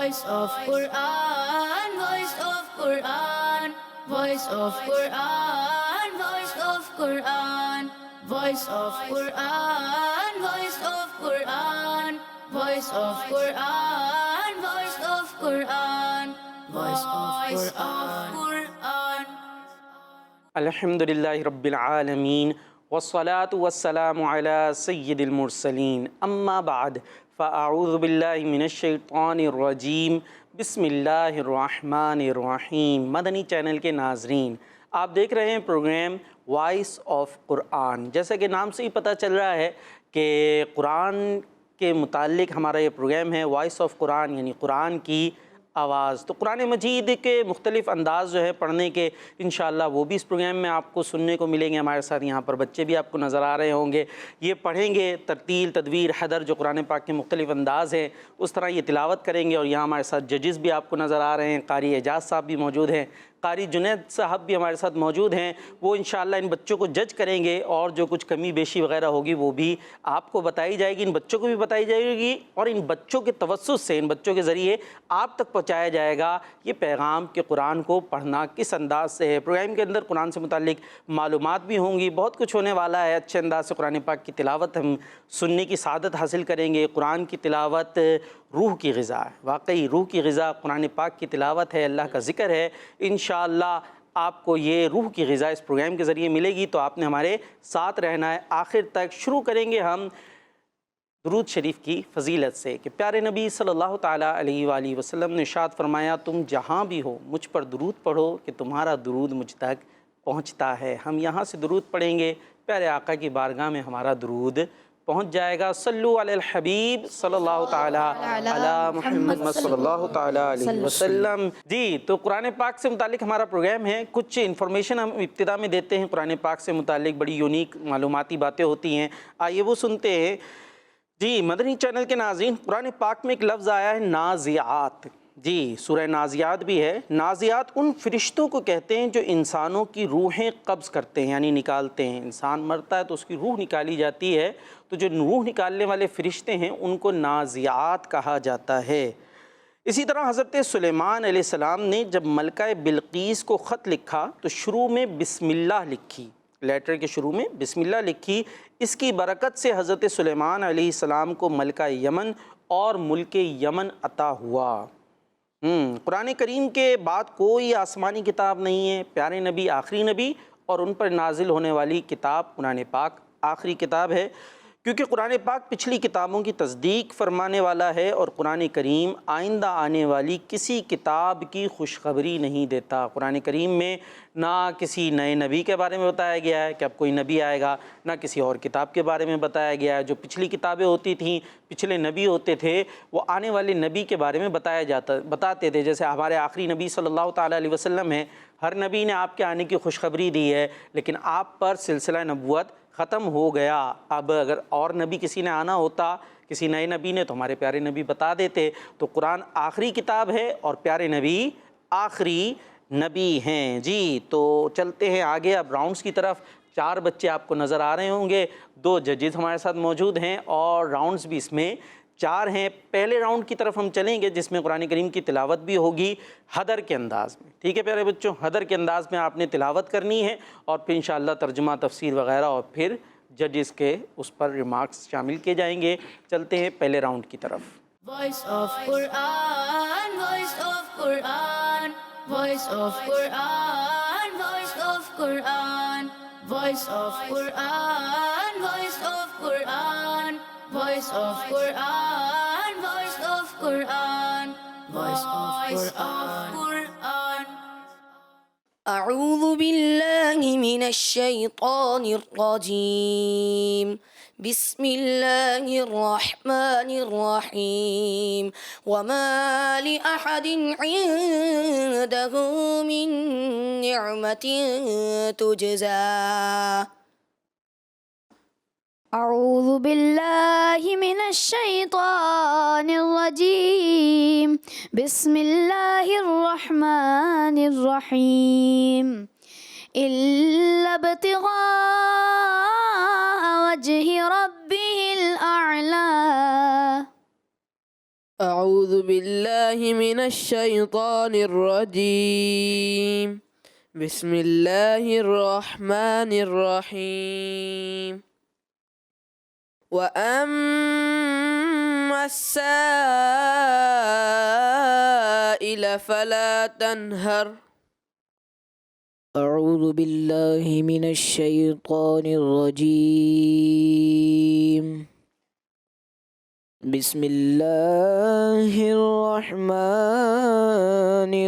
Voice of Quran, Voice of Quran, Voice of Quran, Voice of Quran, Voice of Quran, Voice of Quran, Voice of Quran, Voice of Quran, Voice of Quran. الحمدللہ رب العالمین والصلاة والسلام علی سید المرسلین اما بعد فاعوذ باللہ من الشیطان الرجیم بسم اللہ الرحمن الرحیم۔ مدنی چینل کے ناظرین، آپ دیکھ رہے ہیں پروگرام وائس آف قرآن۔ جیسا کہ نام سے ہی پتہ چل رہا ہے کہ قرآن کے متعلق ہمارا یہ پروگرام ہے وائس آف قرآن، یعنی قرآن کی آواز۔ تو قرآن مجید کے مختلف انداز جو ہے پڑھنے کے انشاءاللہ وہ بھی اس پروگرام میں آپ کو سننے کو ملیں گے۔ ہمارے ساتھ یہاں پر بچے بھی آپ کو نظر آ رہے ہوں گے، یہ پڑھیں گے ترتیل، تدویر، حدر، جو قرآن پاک کے مختلف انداز ہیں اس طرح یہ تلاوت کریں گے۔ اور یہاں ہمارے ساتھ ججز بھی آپ کو نظر آ رہے ہیں، قاری اعجاز صاحب بھی موجود ہیں، قاری جنید صاحب بھی ہمارے ساتھ موجود ہیں۔ وہ انشاءاللہ ان بچوں کو جج کریں گے اور جو کچھ کمی بیشی وغیرہ ہوگی وہ بھی آپ کو بتائی جائے گی، ان بچوں کو بھی بتائی جائے گی، اور ان بچوں کے توسط سے، ان بچوں کے ذریعے آپ تک پہنچایا جائے گا یہ پیغام کہ قرآن کو پڑھنا کس انداز سے ہے۔ پروگرام کے اندر قرآن سے متعلق معلومات بھی ہوں گی، بہت کچھ ہونے والا ہے۔ اچھے انداز سے قرآن پاک کی تلاوت ہم سننے کی سعادت حاصل کریں گے۔ قرآن کی تلاوت روح کی غذا ہے، واقعی روح کی غذا قرآن پاک کی تلاوت ہے، اللہ کا ذکر ہے۔ انشاءاللہ آپ کو یہ روح کی غذا اس پروگرام کے ذریعے ملے گی، تو آپ نے ہمارے ساتھ رہنا ہے آخر تک۔ شروع کریں گے ہم درود شریف کی فضیلت سے کہ پیارے نبی صلی اللہ تعالیٰ علیہ وآلہ وسلم نے ارشاد فرمایا، تم جہاں بھی ہو مجھ پر درود پڑھو کہ تمہارا درود مجھ تک پہنچتا ہے۔ ہم یہاں سے درود پڑھیں گے، پیارے آقا کی بارگاہ میں ہمارا درود پہنچ جائے گا۔ صلو علی الحبیب صلی اللہ تعالیٰ علی محمد صلی اللہ تعالیٰ علیہ وسلم۔ جی، تو قرآن پاک سے متعلق ہمارا پروگرام ہے۔ کچھ انفارمیشن ہم ابتدا میں دیتے ہیں قرآن پاک سے متعلق، بڑی یونیک معلوماتی باتیں ہوتی ہیں، آئیے وہ سنتے ہیں۔ جی، مدنی چینل کے ناظرین، قرآن پاک میں ایک لفظ آیا ہے نازعات۔ جی، سورہ نازعات بھی ہے۔ نازعات ان فرشتوں کو کہتے ہیں جو انسانوں کی روحیں قبض کرتے ہیں، یعنی نکالتے ہیں۔ انسان مرتا ہے تو اس کی روح نکالی جاتی ہے، تو جو روح نکالنے والے فرشتے ہیں ان کو نازعات کہا جاتا ہے۔ اسی طرح حضرت سلیمان علیہ السلام نے جب ملکہ بلقیس کو خط لکھا تو شروع میں بسم اللہ لکھی، لیٹر کے شروع میں بسم اللہ لکھی۔ اس کی برکت سے حضرت سلیمان علیہ السلام کو ملکہ یمن اور ملک یمن عطا ہوا۔ قرآن کریم کے بعد کوئی آسمانی کتاب نہیں ہے، پیارے نبی آخری نبی، اور ان پر نازل ہونے والی کتاب قرآن پاک آخری کتاب ہے، کیونکہ قرآن پاک پچھلی کتابوں کی تصدیق فرمانے والا ہے، اور قرآن کریم آئندہ آنے والی کسی کتاب کی خوشخبری نہیں دیتا۔ قرآن کریم میں نہ کسی نئے نبی کے بارے میں بتایا گیا ہے کہ اب کوئی نبی آئے گا، نہ کسی اور کتاب کے بارے میں بتایا گیا ہے۔ جو پچھلی کتابیں ہوتی تھیں، پچھلے نبی ہوتے تھے، وہ آنے والے نبی کے بارے میں بتاتے تھے۔ جیسے ہمارے آخری نبی صلی اللہ تعالیٰ علیہ وسلم ہیں، ہر نبی نے آپ کے آنے کی خوشخبری دی ہے، لیکن آپ پر سلسلہ نبوت ختم ہو گیا۔ اب اگر اور نبی کسی نے آنا ہوتا، کسی نئے نبی نے، تو ہمارے پیارے نبی بتا دیتے۔ تو قرآن آخری کتاب ہے اور پیارے نبی آخری نبی ہیں۔ جی، تو چلتے ہیں آگے اب راؤنڈز کی طرف۔ 4 بچے آپ کو نظر آ رہے ہوں گے، 2 ججز ہمارے ساتھ موجود ہیں، اور راؤنڈز بھی اس میں 4 ہیں۔ پہلے راؤنڈ کی طرف ہم چلیں گے جس میں قرآن کریم کی تلاوت بھی ہوگی حدر کے انداز میں۔ ٹھیک ہے پیارے بچوں، حدر کے انداز میں آپ نے تلاوت کرنی ہے، اور پھر انشاءاللہ ترجمہ، تفسیر وغیرہ، اور پھر ججز کے اس پر ریمارکس شامل کیے جائیں گے۔ چلتے ہیں پہلے راؤنڈ کی طرف۔ Voice of Quran, Voice of Quran, Voice of Quran, Voice of Quran, Voice of Quran, Voice of Quran, Voice of Quran, Voice of Quran, Voice of Quran. أعوذ بالله من الشيطان الرجيم. بسم الله الرحمن الرحيم. وما لأحد عنده من نعمة تجزى. أعوذ بالله من الشيطان الرجيم. بسم الله الرحمن الرحيم. إلا ابتغاء وجه ربه الأعلى. أعوذ بالله من الشيطان الرجيم بسم الله الرحمن الرحيم وأما السائل فلا تنهر أعوذ بالله من الشيطان الرجيم بسم الله الرحمن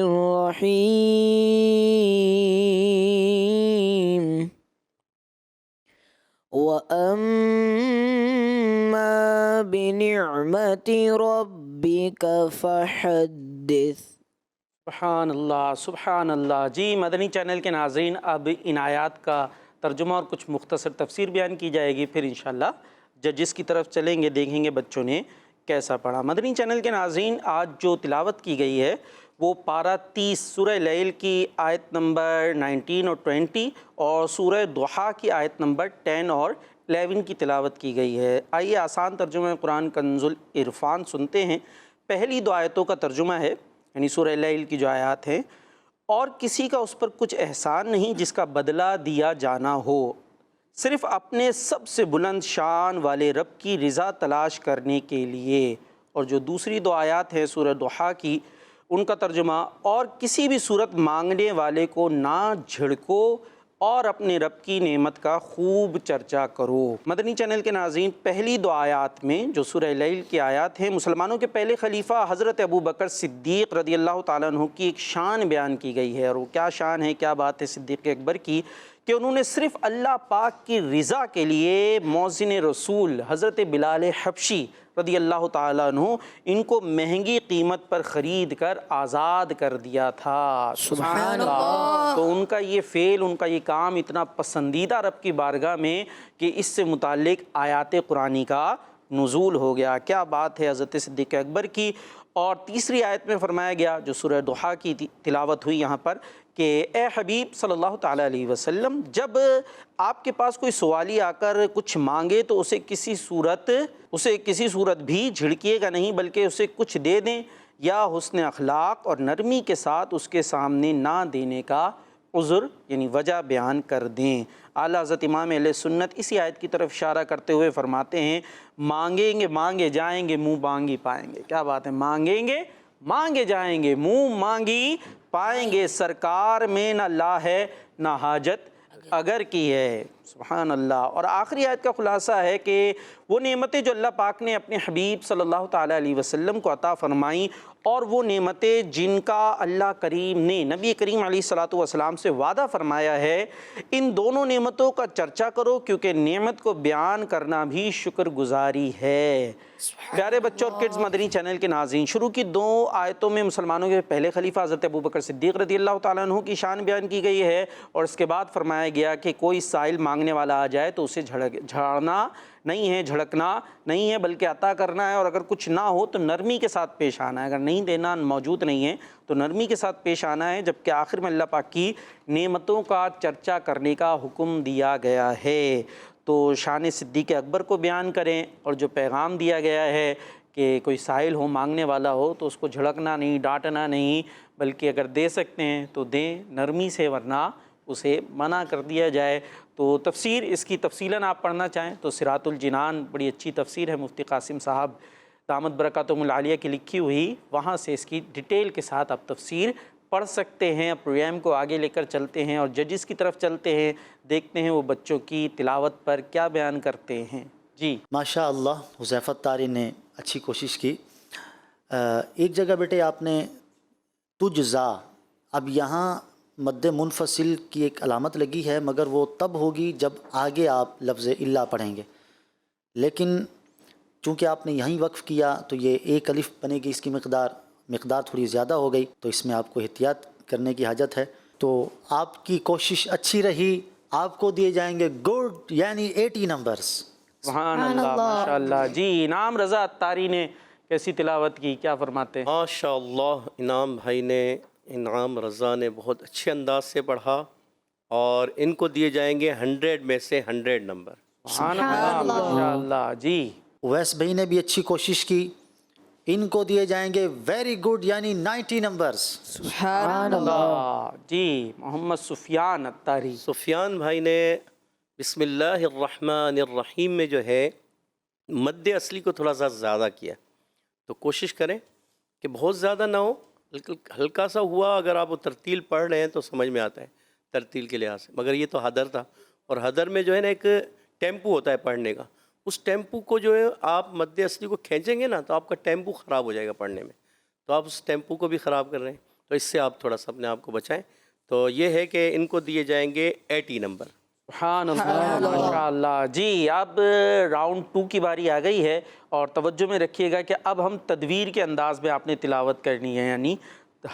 الرحيم وأما بنعمة ربك فحدث۔ سبحان اللہ سبحان اللہ۔ جی مدنی چینل کے ناظرین، اب ان آیات کا ترجمہ اور کچھ مختصر تفسیر بیان کی جائے گی، پھر انشاءاللہ ججز کی طرف چلیں گے، دیکھیں گے بچوں نے کیسا پڑھا۔ مدنی چینل کے ناظرین، آج جو تلاوت کی گئی ہے وہ پارہ 30 سورہ لیل کی آیت نمبر 19 اور 20 اور سورہ ضحیٰ کی آیت نمبر 10 اور 11 کی تلاوت کی گئی ہے۔ آئیے آسان ترجمہ قرآن کنز العرفان سنتے ہیں۔ پہلی دو آیتوں کا ترجمہ ہے، یعنی سورہ لیل کی جو آیات ہیں، اور کسی کا اس پر کچھ احسان نہیں جس کا بدلہ دیا جانا ہو، صرف اپنے سب سے بلند شان والے رب کی رضا تلاش کرنے کے لیے۔ اور جو دوسری دو آیات ہیں سورہ ضحیٰ کی، ان کا ترجمہ، اور کسی بھی صورت مانگنے والے کو نہ جھڑکو اور اپنے رب کی نعمت کا خوب چرچا کرو۔ مدنی چینل کے ناظرین، پہلی دو آیات میں جو سورہ لیل کی آیات ہیں، مسلمانوں کے پہلے خلیفہ حضرت ابو بکر صدیق رضی اللہ تعالیٰ عنہ کی ایک شان بیان کی گئی ہے، اور وہ کیا شان ہے، کیا بات ہے صدیق اکبر کی، کہ انہوں نے صرف اللہ پاک کی رضا کے لیے مؤذن رسول حضرت بلال حبشی رضی اللہ تعالیٰ عنہ ان کو مہنگی قیمت پر خرید کر آزاد کر دیا تھا۔ سبحان اللہ۔ تو ان کا یہ فعل، ان کا یہ کام اتنا پسندیدہ رب کی بارگاہ میں کہ اس سے متعلق آیات قرآنی کا نزول ہو گیا۔ کیا بات ہے حضرت صدیق اکبر کی۔ اور تیسری آیت میں فرمایا گیا، جو سورہ ضحیٰ کی تلاوت ہوئی یہاں پر، کہ اے حبیب صلی اللہ تعالیٰ علیہ وسلم، جب آپ کے پاس کوئی سوالی آ کر کچھ مانگے تو اسے کسی صورت بھی جھڑکیے گا نہیں، بلکہ اسے کچھ دے دیں یا حسن اخلاق اور نرمی کے ساتھ اس کے سامنے نہ دینے کا عذر یعنی وجہ بیان کر دیں۔ اعلیٰ حضرت امام اہل سنت اسی آیت کی طرف اشارہ کرتے ہوئے فرماتے ہیں، مانگیں گے مانگے جائیں گے، منہ مانگی پائیں گے۔ کیا بات ہے، مانگیں گے مانگے جائیں گے، منہ مانگی پائیں گے، سرکار میں نہ لا ہے نہ حاجت اگر کی ہے۔ سبحان اللہ۔ اور آخری آیت کا خلاصہ ہے کہ وہ نعمتیں جو اللہ پاک نے اپنے حبیب صلی اللہ تعالیٰ علیہ وسلم کو عطا فرمائیں، اور وہ نعمتیں جن کا اللہ کریم نے نبی کریم علیہ السلام سے وعدہ فرمایا ہے، ان دونوں نعمتوں کا چرچا کرو، کیونکہ نعمت کو بیان کرنا بھی شکر گزاری ہے۔ پیارے بچوں اور کڈز، مدنی چینل کے ناظرین، شروع کی دو آیتوں میں مسلمانوں کے پہلے خلیفہ حضرت ابو بکر صدیق رضی اللہ تعالیٰ عنہ کی شان بیان کی گئی ہے، اور اس کے بعد فرمایا گیا کہ کوئی سائل مانگنے والا آ جائے تو اسے جھاڑنا نہیں ہے، جھڑکنا نہیں ہے، بلکہ عطا کرنا ہے، اور اگر کچھ نہ ہو تو نرمی کے ساتھ پیش آنا ہے۔ اگر نہیں دینا موجود نہیں ہے تو نرمی کے ساتھ پیش آنا ہے، جبکہ آخر میں اللہ پاک کی نعمتوں کا چرچا کرنے کا حکم دیا گیا ہے۔ تو شان صدیق اکبر کو بیان کریں، اور جو پیغام دیا گیا ہے کہ کوئی سائل ہو، مانگنے والا ہو، تو اس کو جھڑکنا نہیں، ڈانٹنا نہیں، بلکہ اگر دے سکتے ہیں تو دیں نرمی سے، ورنہ اسے منع کر دیا جائے۔ تو تفسیر اس کی تفصیلاً آپ پڑھنا چاہیں تو صراط الجنان بڑی اچھی تفسیر ہے، مفتی قاسم صاحب دامت برکاتہم العالیہ کی لکھی ہوئی، وہاں سے اس کی ڈیٹیل کے ساتھ آپ تفسیر پڑھ سکتے ہیں۔ پروگرام کو آگے لے کر چلتے ہیں اور ججز کی طرف چلتے ہیں، دیکھتے ہیں وہ بچوں کی تلاوت پر کیا بیان کرتے ہیں۔ جی ماشاء اللہ، حذیفہ طاری نے اچھی کوشش کی۔ ایک جگہ بیٹے آپ نے تجزا، اب یہاں مد منفصل کی ایک علامت لگی ہے، مگر وہ تب ہوگی جب آگے آپ لفظ الا پڑھیں گے، لیکن چونکہ آپ نے یہیں وقف کیا تو یہ ایک الف بنے گی، اس کی مقدار تھوڑی زیادہ ہو گئی، تو اس میں آپ کو احتیاط کرنے کی حاجت ہے۔ تو آپ کی کوشش اچھی رہی، آپ کو دیے جائیں گے گڈ یعنی 80 نمبرز۔ سبحان اللہ، ماشاء اللہ۔ جی انعام رضا اتاری نے کیسی تلاوت کی، کیا فرماتے ہیں؟ ماشاء اللہ، انعام رضا نے بہت اچھے انداز سے پڑھا، اور ان کو دیے جائیں گے 100 میں سے 100 نمبر۔ سبحان اللہ، ماشاء اللہ۔ جی اویس بھائی نے بھی اچھی کوشش کی، ان کو دیے جائیں گے ویری گڈ یعنی 90 نمبرز. سبحان اللہ. جی محمد سفیان اتاری. سفیان بھائی نے بسم اللہ الرحمن الرحیم میں جو ہے مد اصلی کو تھوڑا سا زیادہ کیا، تو کوشش کریں کہ بہت زیادہ نہ ہو، ہلکا سا ہوا. اگر آپ وہ ترتیل پڑھ رہے ہیں تو سمجھ میں آتا ہے ترتیل کے لحاظ سے، مگر یہ تو حدر تھا، اور حدر میں جو ہے نا ایک ٹیمپو ہوتا ہے پڑھنے کا، اس ٹیمپو کو جو ہے آپ مد اصلی کو کھینچیں گے نا تو آپ کا ٹیمپو خراب ہو جائے گا پڑھنے میں، تو آپ اس ٹیمپو کو بھی خراب کر رہے ہیں، تو اس سے آپ تھوڑا سا اپنے آپ کو بچائیں. تو یہ ہے کہ ان کو دیے جائیں گے 80 نمبر. سبحان اللہ ماشاء اللہ. جی اب راؤنڈ 2 کی باری آ گئی ہے، اور توجہ میں رکھیے گا کہ اب ہم تدویر کے انداز میں آپ نے تلاوت کرنی ہے، یعنی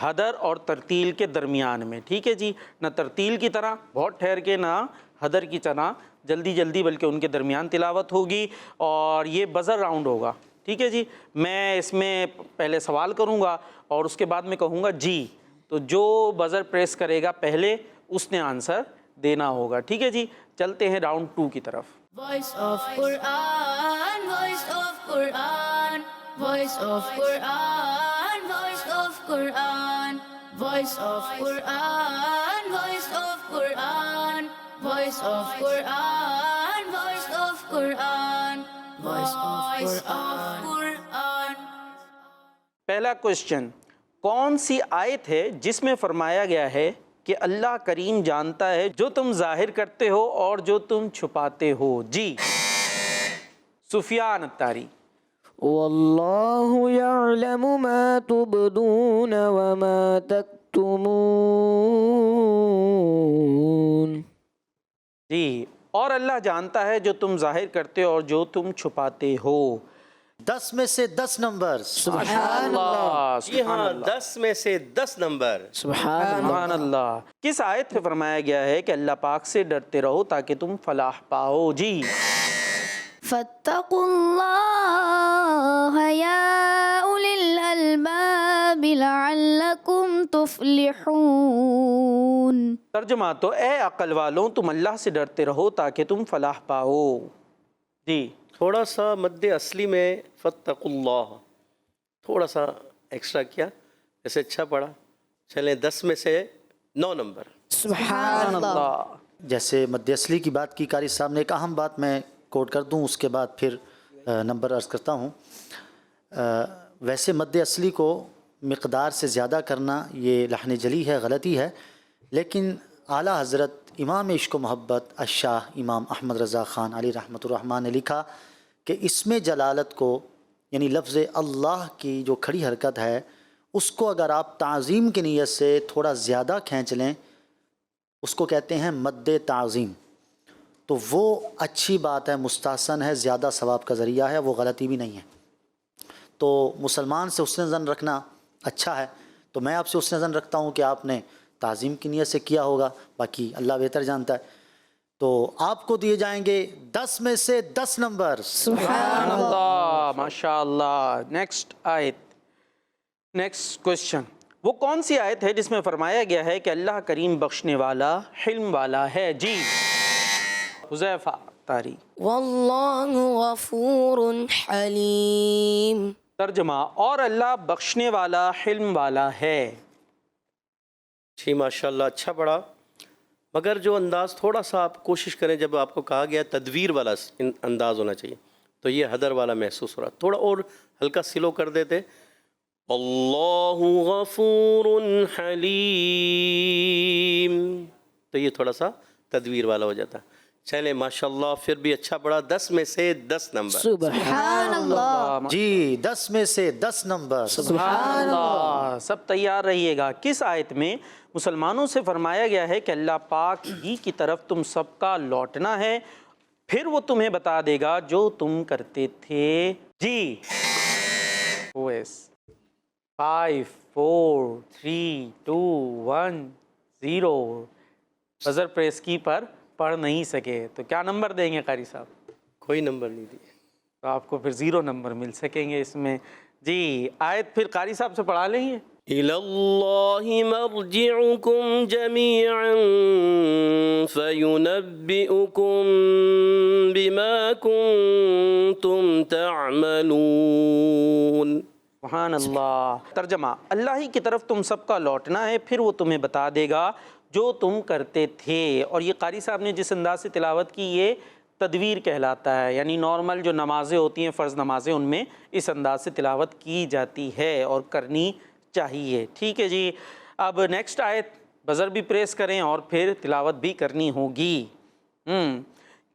حدر اور ترتیل کے درمیان میں. ٹھیک ہے جی، نہ ترتیل کی طرح بہت ٹھہر کے، نہ حدر کی طرح جلدی جلدی، بلکہ ان کے درمیان تلاوت ہوگی. اور یہ بزر راؤنڈ ہوگا. ٹھیک ہے جی، میں اس میں پہلے سوال کروں گا اور اس کے بعد میں کہوں گا جی، تو جو بزر پریس کرے گا پہلے اس نے آنسر دینا ہوگا. ٹھیک ہے جی، چلتے ہیں راؤنڈ 2 کی طرف. Voice of Quran, voice of Quran, voice of Quran, voice of Quran, voice of Quran, voice of Quran, voice of Quran, voice of Quran, voice of Quran. پہلا کوشچن، کون سی آیت ہے جس میں فرمایا گیا ہے کہ اللہ کریم جانتا ہے جو تم ظاہر کرتے ہو اور جو تم چھپاتے ہو؟ جی سفیان التاری. واللہ یعلم ما تبدون وما تکتمون. جی، اور اللہ جانتا ہے جو تم ظاہر کرتے ہو اور جو تم چھپاتے ہو. 10 میں سے 10 نمبرز. سبحان اللہ. جی ہاں، 10 میں سے 10 نمبر. سبحان اللہ. کس آیت میں فرمایا گیا ہے کہ اللہ پاک سے ڈرتے رہو تاکہ تم فلاح پاؤ؟ جی فاتقوا اللہ یا اولی الالباب لعلکم تفلحون. ترجمہ، تو اے عقل والوں تم اللہ سے ڈرتے رہو تاکہ تم فلاح پاؤ. جی تھوڑا سا مد اصلی میں فاتقوا اللہ تھوڑا سا ایکسٹرا کیا، ایسے اچھا پڑا. چلیں 10 میں سے 9 نمبر. سبحان اللہ. جیسے مد اصلی کی بات کی قاری صاحب نے، ایک اہم بات میں کوٹ کر دوں، اس کے بعد پھر نمبر عرض کرتا ہوں. ویسے مد اصلی کو مقدار سے زیادہ کرنا یہ لحن جلی ہے، غلطی ہے، لیکن اعلیٰ حضرت امام عشق و محبت الشاہ امام احمد رضا خان علی رحمۃ الرحمٰن نے لکھا کہ اس میں جلالت کو، یعنی لفظ اللہ کی جو کھڑی حرکت ہے، اس کو اگر آپ تعظیم کی نیت سے تھوڑا زیادہ کھینچ لیں، اس کو کہتے ہیں مد تعظیم. تو وہ اچھی بات ہے، مستحسن ہے، زیادہ ثواب کا ذریعہ ہے، وہ غلطی بھی نہیں ہے. تو مسلمان سے حسن ظن رکھنا اچھا ہے. تو میں آپ سے حسن ظن رکھتا ہوں کہ آپ نے تعظیم کی نیت سے کیا ہوگا، باقی اللہ بہتر جانتا ہے. تو آپ کو دیے جائیں گے 10 میں سے 10 نمبر. سبحان اللہ ماشاء اللہ. نیکسٹ آیت، نیکسٹ کوشچن، وہ کون سی آیت ہے جس میں فرمایا گیا ہے کہ اللہ کریم بخشنے والا حلم والا ہے؟ جی حذیفہ تاری. واللہ غفور حلیم. ترجمہ، اور اللہ بخشنے والا حلم والا ہے. جی ماشاءاللہ اچھا پڑھا، مگر جو انداز تھوڑا سا آپ کوشش کریں، جب آپ کو کہا گیا تدویر والا انداز ہونا چاہیے، تو یہ حدر والا محسوس ہو رہا، تھوڑا اور ہلکا سلو کر دیتے. اللہ غفور حلیم، تو یہ تھوڑا سا تدویر والا ہو جاتا. چلیں ماشاءاللہ پھر بھی اچھا پڑھا. 10 میں سے 10 نمبر. سبحان اللہ. جی 10 میں سے 10 نمبر. سبحان اللہ. سب تیار رہیے گا. کس آیت میں مسلمانوں سے فرمایا گیا ہے کہ اللہ پاک ہی کی طرف تم سب کا لوٹنا ہے، پھر وہ تمہیں بتا دے گا جو تم کرتے تھے؟ جی 5 4 3 2 1 0. بزر پریس کی پر پڑھ نہیں سکے تو کیا نمبر دیں گے قاری صاحب؟ کوئی نمبر نہیں دیے تو آپ کو پھر 0 نمبر مل سکیں گے اس میں. جی آیت پھر قاری صاحب سے پڑھا لیں گے. إِلَى اللَّهِ مَرْجِعُكُمْ جَمِيعًا فَيُنَبِّئُكُم بِمَا كُنتُمْ تَعْمَلُونَ. سبحان اللہ۔ ترجمہ، اللہ ہی کی طرف تم سب کا لوٹنا ہے، پھر وہ تمہیں بتا دے گا جو تم کرتے تھے۔ اور یہ قاری صاحب نے جس انداز سے تلاوت کی، یہ تدویر کہلاتا ہے، یعنی نارمل جو نمازیں ہوتی ہیں، فرض نمازیں، ان میں اس انداز سے تلاوت کی جاتی ہے اور کرنی چاہیے۔ ٹھیک ہے جی، اب نیکسٹ آیت بزر بھی پریس کریں اور پھر تلاوت بھی کرنی ہوگی۔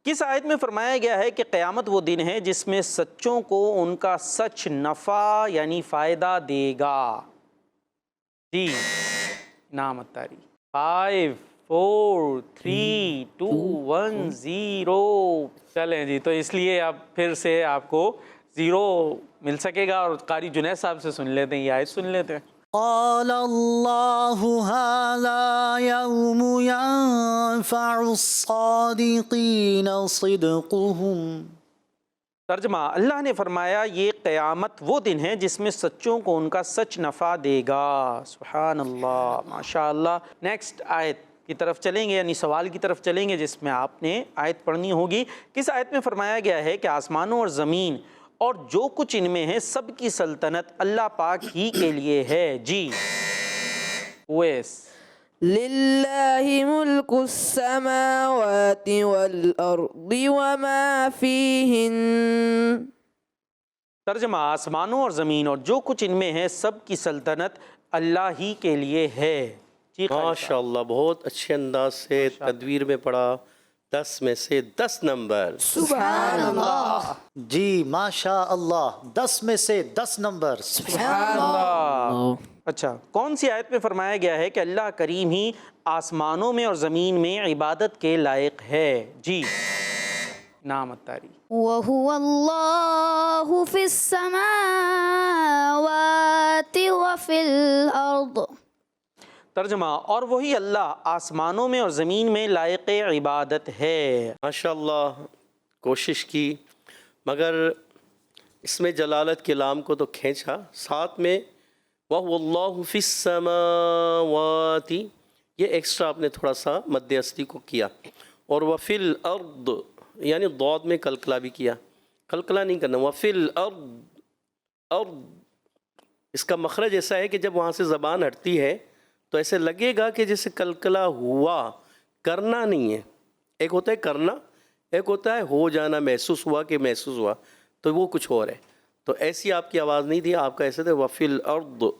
کس آیت میں فرمایا گیا ہے کہ قیامت وہ دن ہے جس میں سچوں کو ان کا سچ نفع یعنی فائدہ دے گا؟ جی، نام اتاری 5 4 3 2 1 0۔ چلیں جی، تو اس لیے اب پھر سے آپ کو 0 مل سکے گا، اور قاری جنید صاحب سے سن لیتے ہیں، یہ آیت سن لیتے ہیں۔ قال اللہ هذا یوم ينفع الصادقین صدقهم۔ ترجمہ، اللہ نے فرمایا یہ قیامت وہ دن ہے جس میں سچوں کو ان کا سچ نفع دے گا۔ سبحان اللہ، ماشاء اللہ۔ نیکسٹ آیت کی طرف چلیں گے، یعنی سوال کی طرف چلیں گے جس میں آپ نے آیت پڑھنی ہوگی۔ کس آیت میں فرمایا گیا ہے کہ آسمانوں اور زمین اور جو کچھ ان میں ہے سب کی سلطنت اللہ پاک ہی کے لیے ہے؟ جی، اویس۔ للہ ملک السماوات والارض وما فیہن۔ ترجمہ، آسمانوں اور زمین اور جو کچھ ان میں ہے سب کی سلطنت اللہ ہی کے لیے ہے۔ جی قاری صاحب۔ ماشاء اللہ، بہت اچھے انداز سے تدویر میں پڑھا، 10 میں سے 10 نمبر۔ سبحان اللہ۔ جی ماشاء اللہ، 10 میں سے 10 نمبر۔ اچھا، کون سی آیت میں فرمایا گیا ہے کہ اللہ کریم ہی آسمانوں میں اور زمین میں عبادت کے لائق ہے؟ جی، نام اتاری۔ وَهُوَ اللَّهُ فِي السَّمَاوَاتِ وَفِي الْأَرْضِ۔ ترجمہ، اور وہی اللہ آسمانوں میں اور زمین میں لائق عبادت ہے۔ ماشاء اللہ، کوشش کی، مگر اس میں جلالت کے لام کو تو کھینچا، ساتھ میں وَهُوَ اللَّهُ فِي السَّمَاوَاتِ، یہ ایکسٹرا آپ نے تھوڑا سا مد اصلی کو کیا، اور وَفِي الْأَرْضِ یعنی ضاد میں کلکلا بھی کیا، کلکلا نہیں کرنا، وَفِي الْأَرْضِ، ارض اس کا مخرج ایسا ہے کہ جب وہاں سے زبان ہٹتی ہے تو ایسے لگے گا کہ جیسے کلکلا ہوا، کرنا نہیں ہے۔ ایک ہوتا ہے کرنا، ایک ہوتا ہے ہو جانا، محسوس ہوا کہ محسوس ہوا، تو وہ کچھ اور ہے۔ تو ایسی آپ کی آواز نہیں تھی، آپ کا ایسے تھا وَفِي الْأَرْضِ،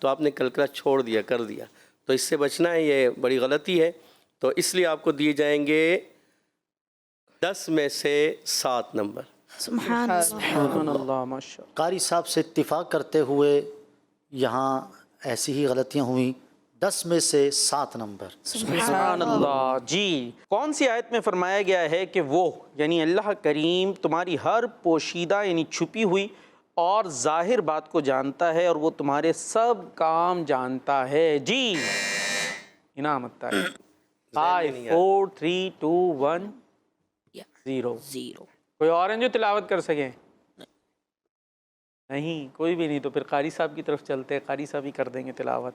تو آپ نے کلکلا چھوڑ دیا، کر دیا، تو اس سے بچنا ہے، یہ بڑی غلطی ہے۔ تو اس لیے آپ کو دیے جائیں گے 10 میں سے 7 نمبر۔ سبحان اللہ۔ سبحان اللہ، ماشاء اللہ۔ قاری صاحب سے اتفاق کرتے ہوئے یہاں ایسی ہی غلطیاں ہوئیں، 10 میں سے 7 نمبر۔ سبحان اللہ۔ جی، کون سی آیت میں فرمایا گیا ہے کہ وہ یعنی اللہ کریم تمہاری ہر پوشیدہ یعنی چھپی ہوئی اور ظاہر بات کو جانتا ہے، اور وہ تمہارے سب کام جانتا ہے؟ جی، انعام اتاری 5 4 3 2 1 0۔ کوئی اور ہیں جو تلاوت کر سکیں؟ نہیں، کوئی بھی نہیں، تو پھر قاری صاحب کی طرف چلتے ہیں، قاری صاحب ہی کر دیں گے تلاوت۔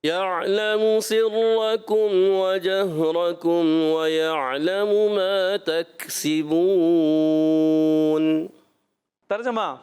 يعلم سركم وجهركم ويعلم ما تكسبون۔ ترجمہ،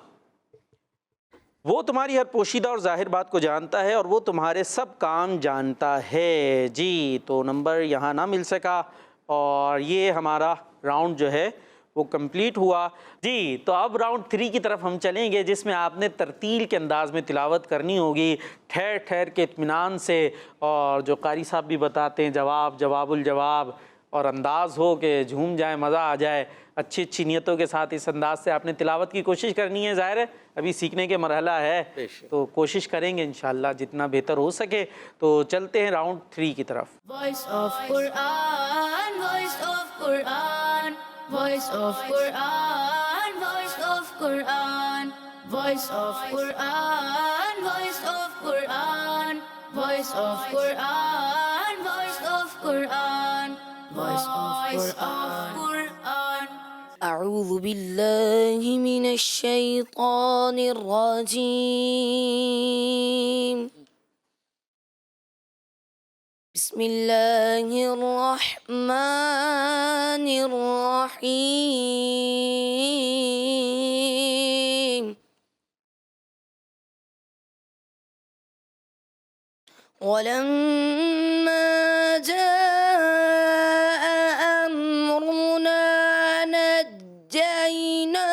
وہ تمہاری ہر پوشیدہ اور ظاہر بات کو جانتا ہے، اور وہ تمہارے سب کام جانتا ہے۔ جی، تو نمبر یہاں نہ مل سکا، اور یہ ہمارا راؤنڈ جو ہے وہ کمپلیٹ ہوا۔ جی، تو اب راؤنڈ 3 کی طرف ہم چلیں گے، جس میں آپ نے ترتیل کے انداز میں تلاوت کرنی ہوگی، ٹھہر ٹھہر کے اطمینان سے، اور جو قاری صاحب بھی بتاتے ہیں جواب الجواب، اور انداز ہو کہ جھوم جائے، مزہ آ جائے۔ اچھی اچھی نیتوں کے ساتھ اس انداز سے آپ نے تلاوت کی کوشش کرنی ہے۔ ظاہر ہے ابھی سیکھنے کے مرحلہ ہے، تو کوشش کریں گے انشاءاللہ جتنا بہتر ہو سکے۔ تو چلتے ہیں راؤنڈ 3 کی طرف۔ Voice of Quran, voice of Quran, voice of Quran, voice of Quran, voice of Quran, voice of Quran, voice of Quran, voice of Quran, voice of Quran. اعوذ باللہ من الشیطان الرجیم، بسم اللہ الرحمن الرحیم۔ ولما جاء أمرنا نجينا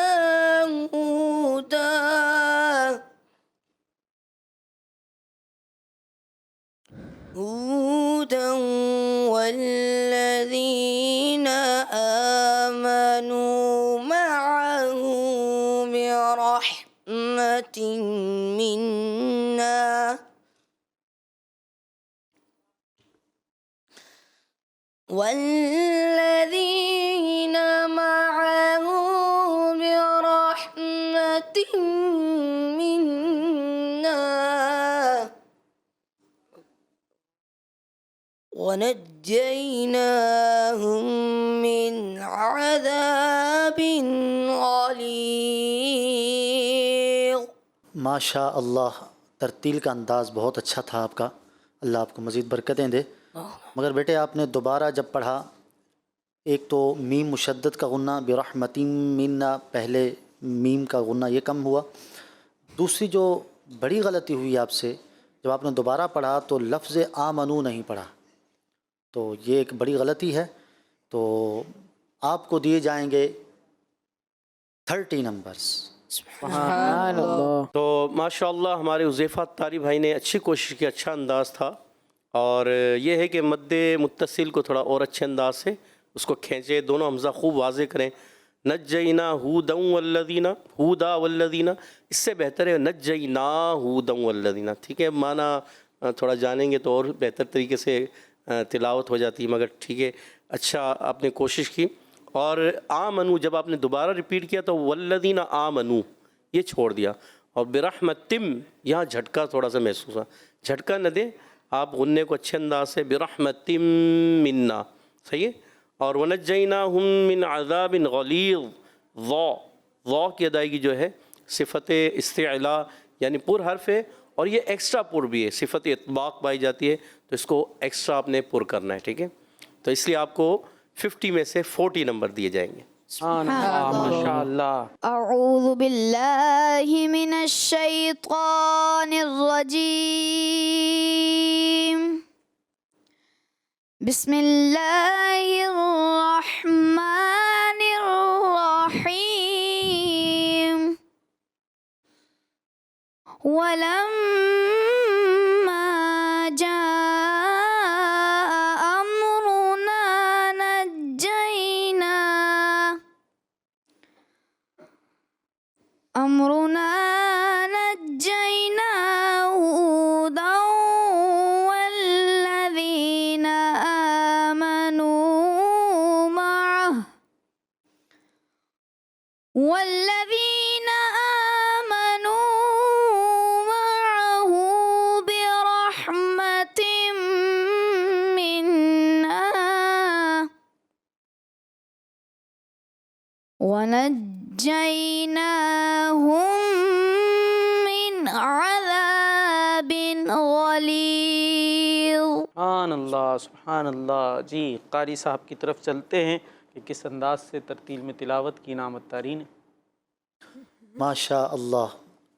هودا والذين آمنوا معه برحمة منا والذين معه برحمة منا ونجيناهم من عذاب غليظ. ماشاء اللہ، ترتیل کا انداز بہت اچھا تھا آپ کا، اللہ آپ کو مزید برکتیں دے. مگر بیٹے آپ نے دوبارہ جب پڑھا، ایک تو میم مشدد کا غنہ برحمتٍ منا، پہلے میم کا غنہ یہ کم ہوا. دوسری جو بڑی غلطی ہوئی آپ سے، جب آپ نے دوبارہ پڑھا تو لفظ آمنو نہیں پڑھا، تو یہ ایک بڑی غلطی ہے. تو آپ کو دیے جائیں گے 30 نمبرز. سبحان اللہ. تو ماشاءاللہ ہمارے حذیفہ طاری بھائی نے اچھی کوشش کی، اچھا انداز تھا. اور یہ ہے کہ مد متصل کو تھوڑا اور اچھے انداز سے اس کو کھینچے، دونوں حمزہ خوب واضح کریں. نجینا ہودا والذین، ہودا والذین، اس سے بہتر ہے نجینا ہودا والذین. ٹھیک ہے، معنی تھوڑا جانیں گے تو اور بہتر طریقے سے تلاوت ہو جاتی ہے. مگر ٹھیک ہے، اچھا آپ نے کوشش کی. اور آمنو جب آپ نے دوبارہ ریپیٹ کیا تو والذین آمنو یہ چھوڑ دیا. اور برحمتم یہاں جھٹکا تھوڑا سا محسوس ہوا، جھٹکا نہ دیں آپ، غنّے کو اچھے انداز سے برحمتم منا، صحیح ہے. اور ونجیناہم من عذاب غلیظ، ضا کی ادائیگی جو ہے صفت استعلاء یعنی پر حرف ہے، اور یہ ایکسٹرا پر بھی ہے، صفت اطباق پائی جاتی ہے، تو اس کو ایکسٹرا آپ نے پر کرنا ہے. ٹھیک ہے، تو اس لیے آپ کو 50 میں سے 40 نمبر دیے جائیں گے. ماشاء اللہ. أعوذ بالله من الشيطان الرجيم. بسم الله الرحمن الرحيم. ولما جاء أمرنا نجينا هودا والذين آمنوا معه برحمة منا ونجيناهم من عذاب غليظ. سبحان اللہ، سبحان اللہ. جی قاری صاحب کی طرف چلتے ہیں کہ کس انداز سے ترتیل میں تلاوت کی نعمت تارین. ماشاء اللہ،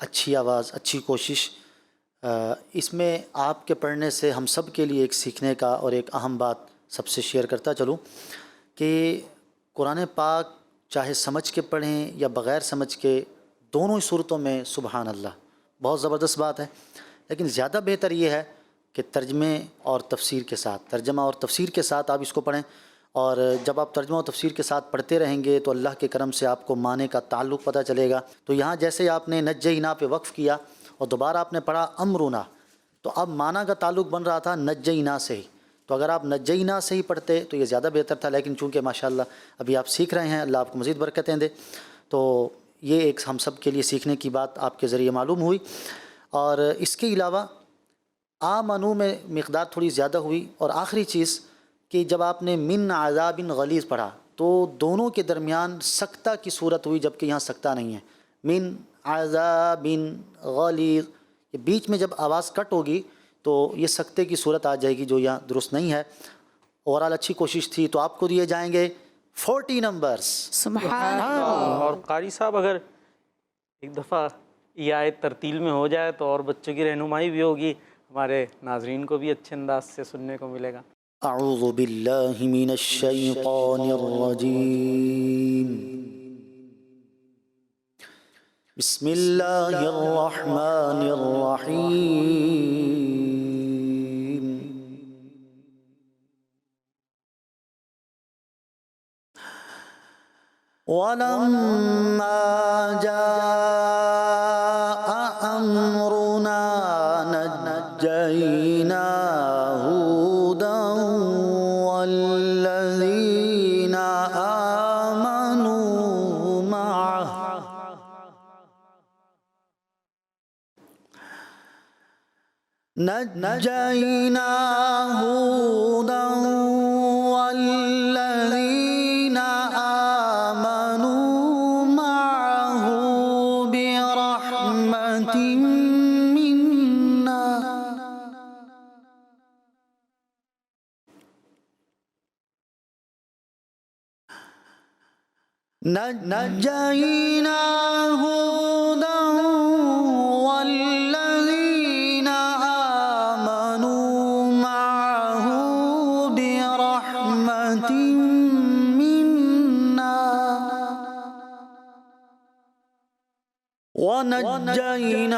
اچھی آواز، اچھی کوشش. اس میں آپ کے پڑھنے سے ہم سب کے لیے ایک سیکھنے کا اور ایک اہم بات سب سے شیئر کرتا چلوں کہ قرآن پاک چاہے سمجھ کے پڑھیں یا بغیر سمجھ کے، دونوں ہی صورتوں میں سبحان اللہ بہت زبردست بات ہے. لیکن زیادہ بہتر یہ ہے کہ ترجمے اور تفسیر کے ساتھ، ترجمہ اور تفسیر کے ساتھ آپ اس کو پڑھیں. اور جب آپ ترجمہ و تفسیر کے ساتھ پڑھتے رہیں گے تو اللہ کے کرم سے آپ کو معنی کا تعلق پتہ چلے گا. تو یہاں جیسے آپ نے نجینا پہ وقف کیا اور دوبارہ آپ نے پڑھا امرنا، تو اب معنی کا تعلق بن رہا تھا نجینا سے ہی. تو اگر آپ نجینا سے ہی پڑھتے تو یہ زیادہ بہتر تھا. لیکن چونکہ ماشاءاللہ ابھی آپ سیکھ رہے ہیں، اللہ آپ کو مزید برکتیں دے. تو یہ ایک ہم سب کے لیے سیکھنے کی بات آپ کے ذریعے معلوم ہوئی. اور اس کے علاوہ آمنو میں مقدار تھوڑی زیادہ ہوئی. اور آخری چیز کہ جب آپ نے من عذاب غلیظ پڑھا تو دونوں کے درمیان سکتہ کی صورت ہوئی، جبکہ یہاں سکتہ نہیں ہے. من عذاب غلیظ، یہ بیچ میں جب آواز کٹ ہوگی تو یہ سکتے کی صورت آ جائے گی، جو یہاں درست نہیں ہے. اوورال اچھی کوشش تھی. تو آپ کو دیے جائیں گے 40 نمبرز. سبحان اور قاری صاحب اگر ایک دفعہ یہ آیت ترتیل میں ہو جائے تو اور بچوں کی رہنمائی بھی ہوگی. ہمارے ناظرین کو بھی اچھے انداز سے سننے کو ملے گا۔ اعوذ باللہ من الشیطان الرجیم بسم اللہ الرحمن الرحیم وَلَمَّا جَاءَ أَمْرُنَا نَجَّيْنَا هُودًا وَالَّذِينَ آمَنُوا مَعَهُ نَجَّيْنَا هُودًا وَالَّذِينَ آمَنُوا معه برحمة منا نجينا هودا والذين آمنوا معه برحمة منا ونجيناهم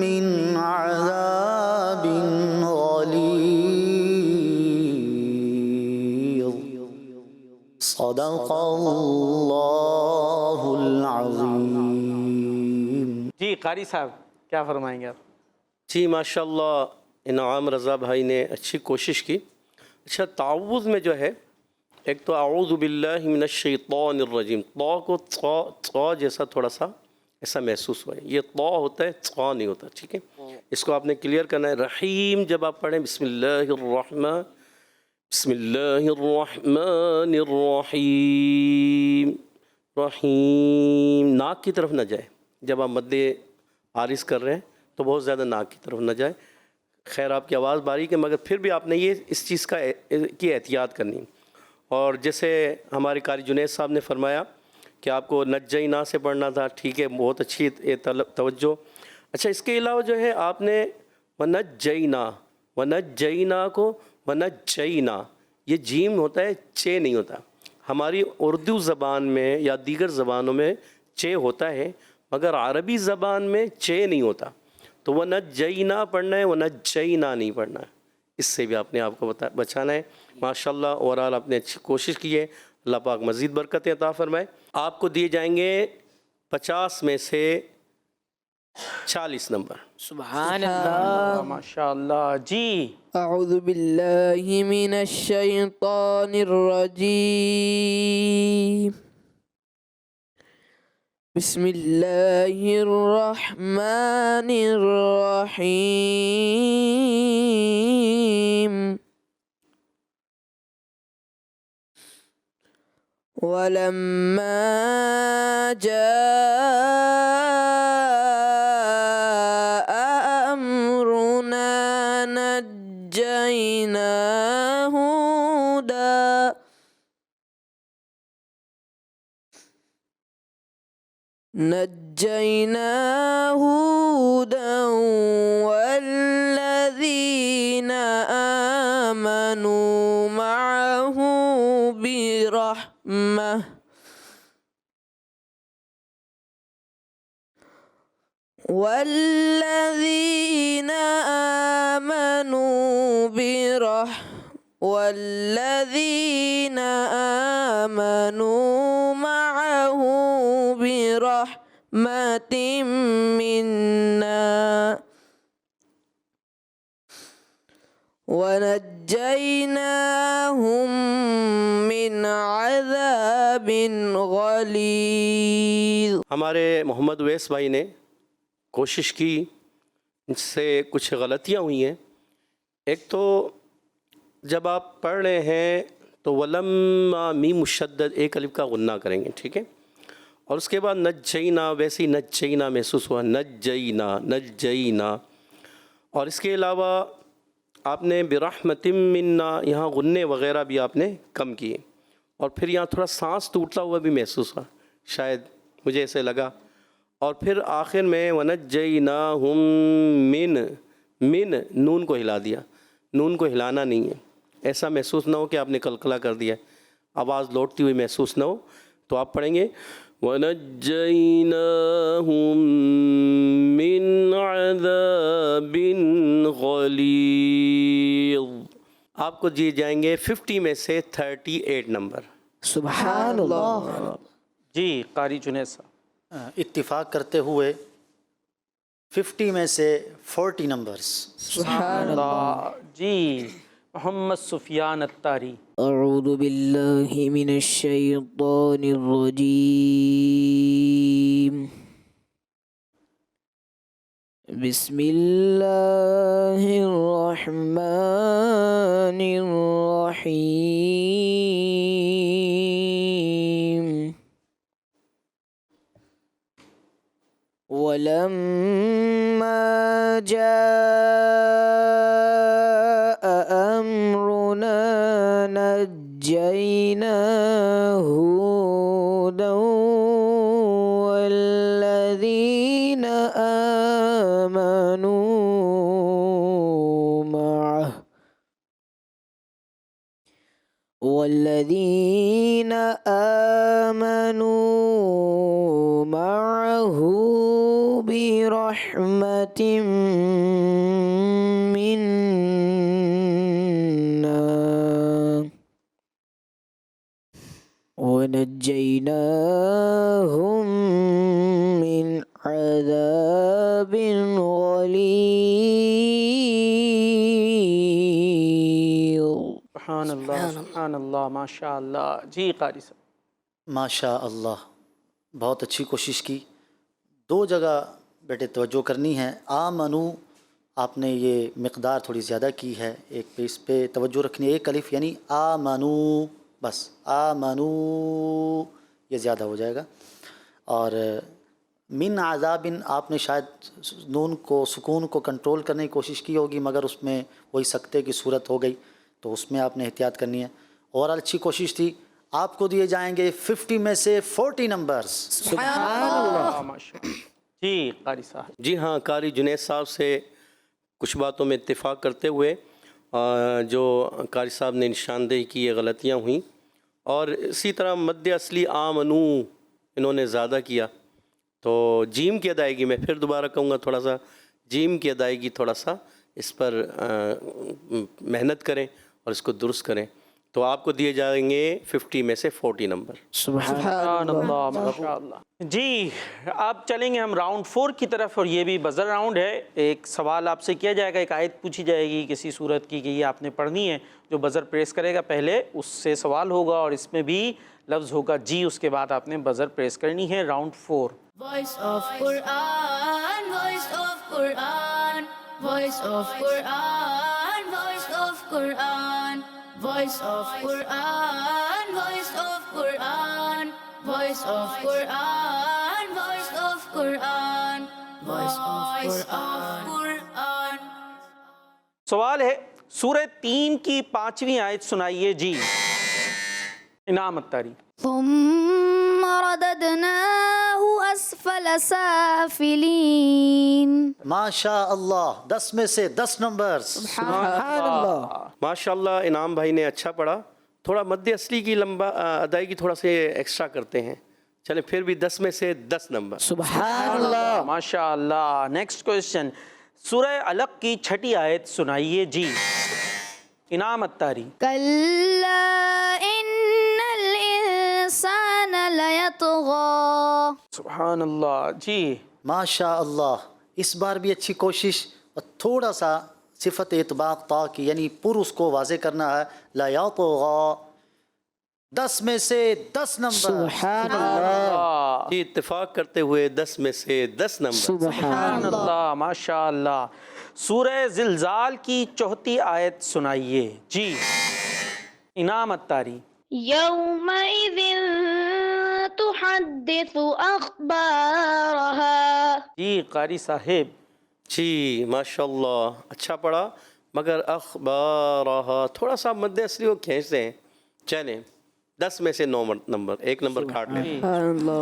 من عذاب غليظ صدق اللہ العظیم۔ جی قاری صاحب کیا فرمائیں گے آپ؟ جی ماشاءاللہ انعام رضا بھائی نے اچھی کوشش کی۔ اچھا تعوذ میں جو ہے ایک تو اعوذ باللہ من الشیطان الرجیم، طا کو طا جیسا تھوڑا سا ایسا محسوس ہوا ہے، یہ طا ہوتا ہے طا نہیں ہوتا، ٹھیک ہے؟ اس کو آپ نے کلیئر کرنا ہے۔ رحیم جب آپ پڑھیں بسم اللہ الرحمن الرحیم، رحیم ناک کی طرف نہ جائے، جب آپ مد عارض کر رہے ہیں تو بہت زیادہ ناک کی طرف نہ جائے۔ خیر آپ کی آواز باریک ہے مگر پھر بھی آپ نے یہ اس چیز کی احتیاط کرنی۔ اور جیسے ہمارے قاری جنید صاحب نے فرمایا کہ آپ کو نجینا سے پڑھنا تھا، ٹھیک ہے، بہت اچھی توجہ۔ اچھا اس کے علاوہ جو ہے آپ نے ونجینا کو ونجینا، یہ جیم ہوتا ہے، چے نہیں ہوتا۔ ہماری اردو زبان میں یا دیگر زبانوں میں چے ہوتا ہے مگر عربی زبان میں چے نہیں ہوتا، تو ونجینا پڑھنا ہے، ونجینا نہیں پڑھنا ہے۔ اس سے بھی آپ نے آپ کو بچانا ہے۔ ماشاءاللہ اوورآل آپ نے اچھی کوشش کی ہے، اللہ پاک مزید برکتیں عطا فرمائے۔ آپ کو دیے جائیں گے 50 میں سے 40 نمبر۔ سبحان اللہ۔ ماشاءاللہ جی اعوذ باللہ من الشیطان الرجیم، بسم اللہ الرحمن الرحیم، وَلَمَّا جَاءَ أَمْرُنَا نَجَّيْنَا هُودًا وَالَّذِينَ آمَنُوا معه برحمة والذين آمنوا معه برحمة منا ونجيناهم من عذاب غلیظ۔ ہمارے محمد ویس بھائی نے کوشش کی، ان سے کچھ غلطیاں ہوئی ہیں۔ ایک تو جب آپ پڑھ رہے ہیں تو ولما میم مشدد ایک الف کا غنہ کریں گے، ٹھیک ہے، اور اس کے بعد نجینا، ویسے ہی نجینا محسوس ہوا، نجینا، اور اس کے علاوہ آپ نے برحمت منا یہاں غنے وغیرہ بھی آپ نے کم کیے، اور پھر یہاں تھوڑا سانس ٹوٹتا ہوا بھی محسوس ہوا، شاید مجھے ایسے لگا، اور پھر آخر میں وَنَجَّيْنَاهُم من نون کو ہلا دیا. نون کو ہلانا نہیں ہے، ایسا محسوس نہ ہو کہ آپ نے قلقلہ کر دیا، آواز لوٹتی ہوئی محسوس نہ ہو. تو آپ پڑھیں گے وَنَجَّيْنَاهُم مِّنْ عَذَابٍ غَلِيظٍ. آپ کو دیے جائیں گے 50 میں سے 38 نمبر. سبحان اللہ. جی قاری جنید صاحب. اتفاق کرتے ہوئے 50 میں سے 40 نمبرز. سبحان اللہ. جی محمد سفیان الطاری. اعوذ باللہ من الشیطان الرجیم. بسم اللہ الرحمن الرحیم. وَلَمَّا جَاءَ أَمْرُنَا نَجَّيْنَا هُودًا والذين آمنوا معه برحمة منا ونجيناهم من عذاب غليظ. سبحان اللہ سبحان اللہ ماشاء اللہ. جی قاری صاحب. ماشاء اللہ، بہت اچھی کوشش کی. دو جگہ بیٹے توجہ کرنی ہے. آمنو آپ نے یہ مقدار تھوڑی زیادہ کی ہے، ایک پہ اس پہ توجہ رکھنی ہے. ایک الف یعنی آمنو، بس آمنو یہ زیادہ ہو جائے گا. اور من عذاب آپ نے شاید نون کو سکون کو کنٹرول کرنے کی کوشش کی ہوگی، مگر اس میں وہی سکتے کی صورت ہو گئی، تو اس میں آپ نے احتیاط کرنی ہے. اور اچھی کوشش تھی. آپ کو دیے جائیں گے 50 میں سے 40 نمبرز. سبحان اللہ ماشاء اللہ. جی قاری صاحب. جی ہاں، قاری جنید صاحب سے کچھ باتوں میں اتفاق کرتے ہوئے جو قاری صاحب نے نشاندہی کی یہ غلطیاں ہوئیں، اور اسی طرح مد اصلی آمنو انہوں نے زیادہ کیا. تو جیم کی ادائیگی میں پھر دوبارہ کہوں گا، تھوڑا سا جیم کی ادائیگی تھوڑا سا اس پر محنت کریں اور اس کو درست کریں. تو آپ کو دیے جائیں گے 50 میں سے 40 نمبر. سبحان اللہ ماشاء اللہ. جی اب چلیں گے ہم راؤنڈ 4 کی طرف، اور یہ بھی بزر راؤنڈ ہے. ایک سوال آپ سے کیا جائے گا، ایک آیت پوچھی جائے گی کسی صورت کی کہ یہ آپ نے پڑھنی ہے. جو بزر پریس کرے گا پہلے اس سے سوال ہوگا، اور اس میں بھی لفظ ہوگا جی، اس کے بعد آپ نے بزر پریس کرنی ہے. Round 4. Voice of Quran, voice of Quran, voice of Quran, voice of Quran, voice of Quran, voice of Quran, voice of Quran, voice of Quran, voice of Quran. سوال ہے سورہ 3 کی 5ویں آیت سنائیے جی. انعام الطاری. ثم رددناه أسفل سافلين. ماشاء اللہ 10 میں سے 10 نمبرز. سبحان اللہ. ماشاء اللہ، انعام بھائی نے اچھا پڑھا. تھوڑا مد اصلی کی لمبا ادائیگی تھوڑا سے ایکسٹرا کرتے ہیں. چلیں پھر بھی 10 میں سے 10 نمبر. سبحان اللہ. ماشاء اللہ. نیکسٹ کوشچن سورہ علق کی 6ٹھی آیت سنائیے جی. انعام الطاری. كلا إن الإنسان ليطغى. سبحان اللہ جی. ماشاء اللہ، اس بار بھی اچھی کوشش، اور تھوڑا سا صفت اطباق تا کی یعنی پر اس کو واضح کرنا ہے. لا یطغی 10 میں سے 10 نمبر. سبحان اللہ. جی اتفاق کرتے ہوئے 10 میں سے 10 نمبر. سبحان اللہ ماشاء اللہ. سورہ زلزال کی 4تھی آیت سنائیے جی. انعام الطاری. يومئذ تحدث أخبارها. جی قاری صاحب. جی ماشاء اللہ اچھا پڑھا، مگر اخبارہا تھوڑا سا مد اصلی کو کھینچتے ہیں. چلیں 10 میں سے 9 نمبر، 1 نمبر کاٹ لیں. سبحان اللہ.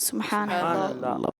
سبحان اللہ.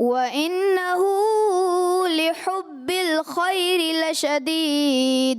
وَإِنَّهُ لِحُبِّ الْخَيْرِ لَشَدِيدٌ.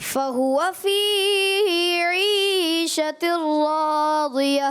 فَهُوَ فِي عِيشَةٍ راضية.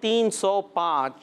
305।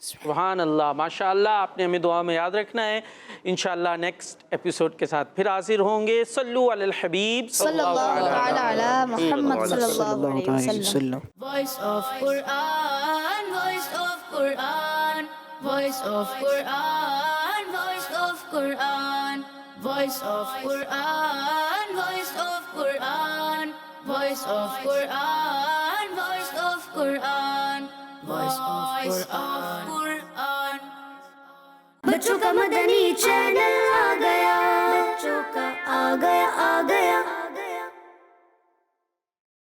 سبحان اللہ، ماشاء اللہ، آپ نے ہمیں دعا میں یاد رکھنا ہے. انشاءاللہ نیکسٹ ایپیسوڈ کے ساتھ پھر حاضر ہوں گے. صلو علی الحبیب صلی اللہ تعالی علی محمد صلی اللہ علیہ وسلم. Voice of Quran, voice of Quran, voice of Quran, voice of Quran, voice of Quran, voice of Quran, voice of Quran, voice of Quran, voice of Quran. بچوں کا مدنی چینل